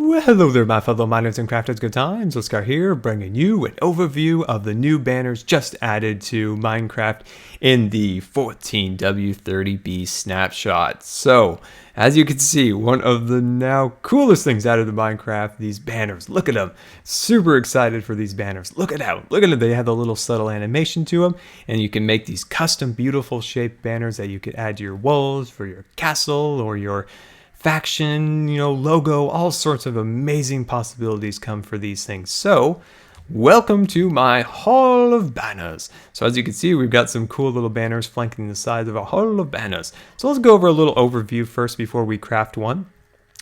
Well, hello there, my fellow miners and crafters. GoodTimesWithScar here, bringing you an overview of the new banners just added to Minecraft in the 14W30B Snapshot. So, as you can see, one of the now coolest things out of the Minecraft, these banners. Look at them. Super excited for these banners. Look at that. Look at it. They have a little subtle animation to them, and you can make these custom, beautiful shaped banners that you could add to your walls for your castle or your faction, logo. All sorts of amazing possibilities come for these things. So welcome to my hall of banners. So as you can see, we've got some cool little banners flanking the sides of our hall of banners. So let's go over a little overview first before we craft one.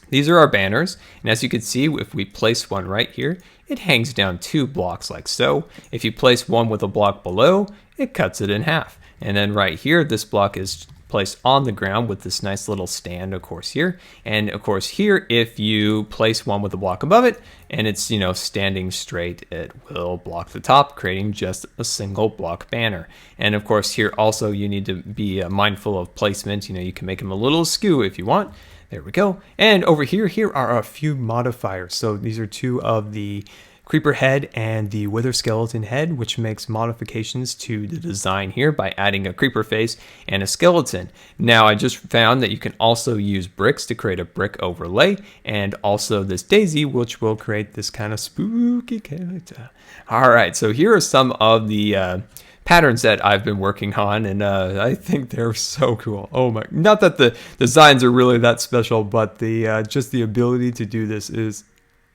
These are our banners, and as you can see, if we place one right here, it hangs down 2 blocks like so. If you place one with a block below, it cuts it in half. And then right here, this block is placed on the ground with this nice little stand, of course, here. And of course here, if you place one with a block above it and it's standing straight, it will block the top, creating just a single block banner. And of course here also you need to be mindful of placement. You can make them a little askew if you want. There we go. And over here are a few modifiers. So these are 2 of the creeper head and the wither skeleton head, which makes modifications to the design here by adding a creeper face and a skeleton. Now I just found that you can also use bricks to create a brick overlay, and also this daisy, which will create this kind of spooky character. All right, so here are some of the patterns that I've been working on, and I think they're so cool. Oh my, not that the designs are really that special, but the just the ability to do this is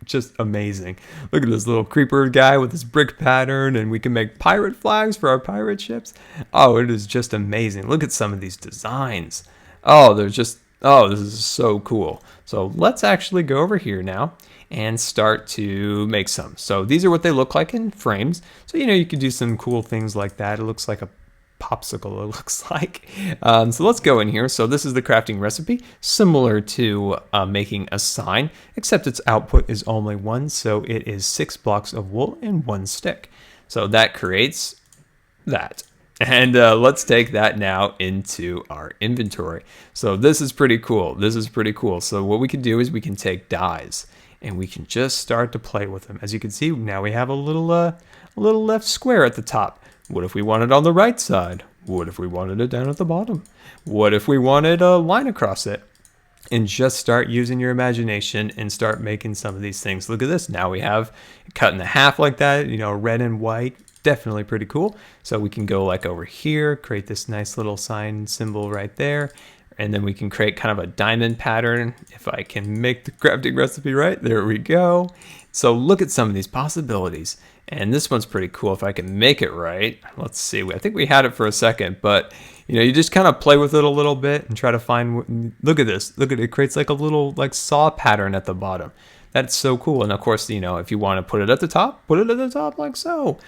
just amazing. Look at this little creeper guy with this brick pattern, and we can make pirate flags for our pirate ships. Oh, it is just amazing. Look at some of these designs. Oh, this is so cool. So let's actually go over here now and start to make some. So these are what they look like in frames. So you can do some cool things like that. It looks like a popsicle, it looks like. So let's go in here. So this is the crafting recipe, similar to making a sign, except its output is only 1. So it is 6 blocks of wool and 1 stick. So that creates that. And let's take that now into our inventory. So this is pretty cool. This is pretty cool. So what we can do is we can take dies and we can just start to play with them. As you can see, now we have a little left square at the top. What if we want it on the right side? What if we wanted it down at the bottom? What if we wanted a line across it? And just start using your imagination and start making some of these things. Look at this. Now we have cut in half like that, red and white. Definitely pretty cool. So we can go like over here, create this nice little sign symbol right there. And then we can create kind of a diamond pattern. If I can make the crafting recipe right, there we go. So look at some of these possibilities. And this one's pretty cool if I can make it right. Let's see, I think we had it for a second, but you just kind of play with it a little bit and try to find, look at this, look at it, creates like a little saw pattern at the bottom. That's so cool. And of course, if you want to put it at the top, put it at the top like so.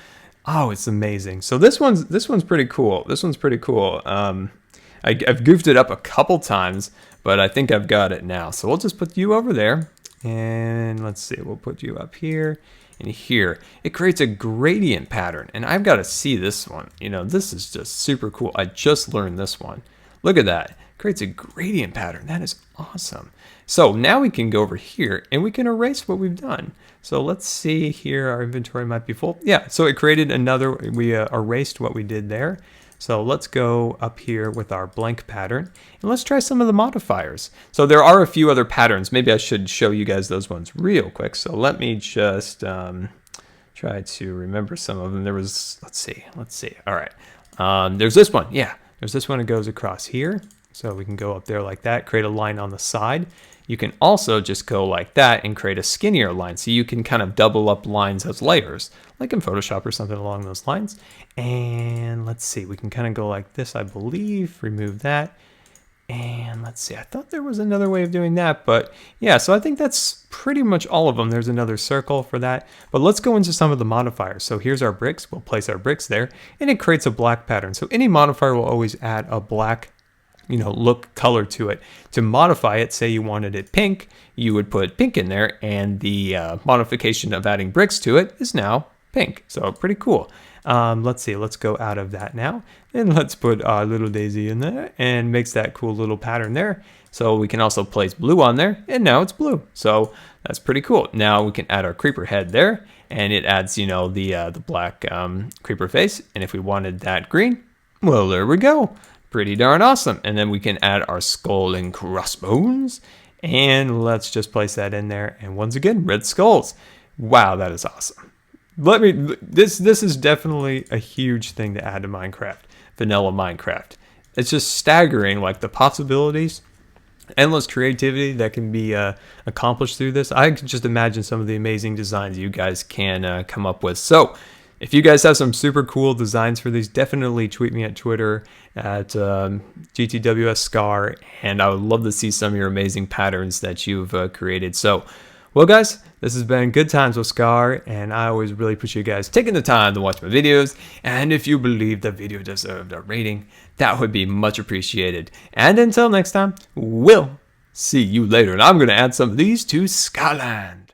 Oh, it's amazing. So this one's pretty cool. This one's pretty cool. I've goofed it up a couple times, but I think I've got it now. So we'll just put you over there. And let's see, we'll put you up here and here. It creates a gradient pattern, and I've got to see this one. This is just super cool. I just learned this one. Look at that. It creates a gradient pattern. That is awesome. So now we can go over here and we can erase what we've done. So let's see here. Our inventory might be full. Yeah, so it created another, we erased what we did there. So let's go up here with our blank pattern and let's try some of the modifiers. So there are a few other patterns. Maybe I should show you guys those ones real quick. So let me just try to remember some of them. There was, let's see. All right. There's this one. Yeah, there's this one that goes across here. So we can go up there like that, create a line on the side. You can also just go like that and create a skinnier line. So you can kind of double up lines as layers, like in Photoshop or something along those lines. And let's see, we can kind of go like this, I believe, remove that. And let's see, I thought there was another way of doing that, but yeah, so I think that's pretty much all of them. There's another circle for that, but let's go into some of the modifiers. So here's our bricks, we'll place our bricks there, and it creates a black pattern. So any modifier will always add a black look color to it. To modify it, say you wanted it pink, you would put pink in there, and the modification of adding bricks to it is now pink. So pretty cool. Let's see, let's go out of that now, and let's put our little daisy in there, and makes that cool little pattern there. So we can also place blue on there, and now it's blue. So That's pretty cool. Now we can add our creeper head there, and it adds, you know, the black creeper face. And if we wanted that green, well, there we go. Pretty darn awesome. And then we can add our skull and crossbones. And let's just place that in there. And once again, red skulls. Wow, that is awesome. This is definitely a huge thing to add to Minecraft, vanilla Minecraft. It's just staggering, like the possibilities, endless creativity that can be accomplished through this. I can just imagine some of the amazing designs you guys can come up with. So if you guys have some super cool designs for these, definitely tweet me at Twitter at GTWScar, and I would love to see some of your amazing patterns that you've created. So, well guys, this has been Good Times with Scar, and I always really appreciate you guys taking the time to watch my videos, and if you believe the video deserved a rating, that would be much appreciated. And until next time, we'll see you later, and I'm going to add some of these to Skyland.